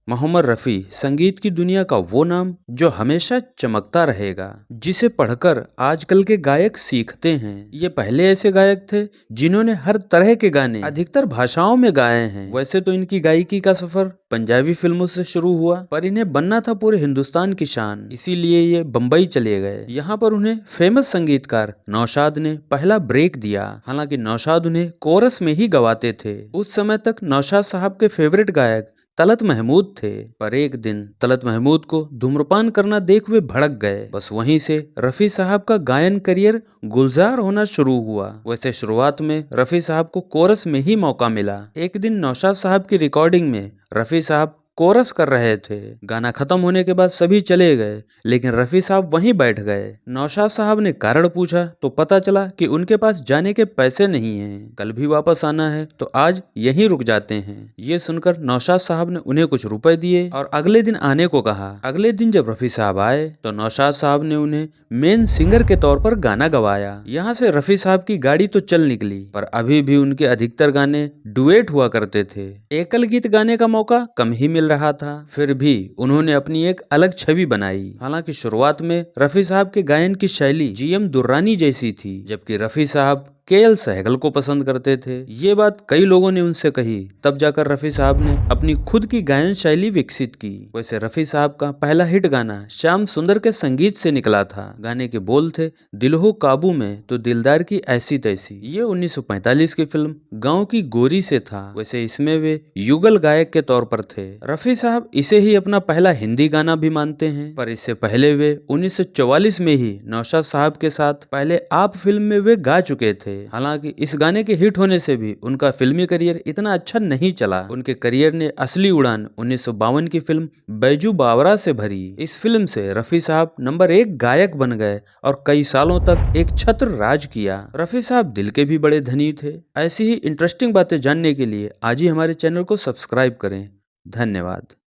मोहम्मद रफ़ी संगीत की दुनिया का वो नाम जो हमेशा चमकता रहेगा, जिसे पढ़कर आजकल के गायक सीखते हैं। ये पहले ऐसे गायक थे जिन्होंने हर तरह के गाने अधिकतर भाषाओं में गाए हैं। वैसे तो इनकी गायकी का सफर पंजाबी फिल्मों से शुरू हुआ, पर इन्हें बनना था पूरे हिंदुस्तान की शान, इसीलिए ये बम्बई चले गए। यहाँ पर उन्हें फेमस संगीतकार नौशाद ने पहला ब्रेक दिया। हालांकि नौशाद उन्हें कोरस में ही गवाते थे। उस समय तक नौशाद साहब के फेवरेट गायक तलत महमूद थे, पर एक दिन तलत महमूद को धूम्रपान करना देख वे भड़क गए। बस वहीं से रफी साहब का गायन करियर गुलजार होना शुरू हुआ। वैसे शुरुआत में रफी साहब को कोरस में ही मौका मिला। एक दिन नौशाद साहब की रिकॉर्डिंग में रफी साहब कोरस कर रहे थे। गाना खत्म होने के बाद सभी चले गए, लेकिन रफी साहब वहीं बैठ गए। नौशाद साहब ने कारण पूछा तो पता चला कि उनके पास जाने के पैसे नहीं हैं, कल भी वापस आना है तो आज यहीं रुक जाते हैं। ये सुनकर नौशाद साहब ने उन्हें कुछ रुपए दिए और अगले दिन आने को कहा। अगले दिन जब रफी साहब आए तो नौशाद साहब ने उन्हें मेन सिंगर के तौर पर गाना गवाया। यहाँ से रफी साहब की गाड़ी तो चल निकली, पर अभी भी उनके अधिकतर गाने डुएट हुआ करते थे। एकल गीत गाने का मौका कम ही मिल रहा था, फिर भी उन्होंने अपनी एक अलग छवि बनाई। हालांकि शुरुआत में रफी साहब के गायन की शैली जीएम दुर्रानी जैसी थी, जबकि रफी साहब केएल सहगल को पसंद करते थे। ये बात कई लोगों ने उनसे कही, तब जाकर रफी साहब ने अपनी खुद की गायन शैली विकसित की। वैसे रफी साहब का पहला हिट गाना श्याम सुंदर के संगीत से निकला था। गाने के बोल थे, दिल हो काबू में तो दिलदार की ऐसी तैसी। ये 1945 की फिल्म गांव की गोरी से था। वैसे इसमें वे युगल गायक के तौर पर थे। रफी साहब इसे ही अपना पहला हिंदी गाना भी मानते हैं, पर इससे पहले वे 1944 में ही नौशाद साहब के साथ पहले आप फिल्म में वे गा चुके थे। हालांकि इस गाने के हिट होने से भी उनका फिल्मी करियर इतना अच्छा नहीं चला। उनके करियर ने असली उड़ान 1952 की फिल्म बैजू बावरा से भरी। इस फिल्म से रफी साहब नंबर 1 गायक बन गए और कई सालों तक एक छत्र राज किया। रफी साहब दिल के भी बड़े धनी थे। ऐसी ही इंटरेस्टिंग बातें जानने के लिए आज ही हमारे चैनल को सब्सक्राइब करें। धन्यवाद।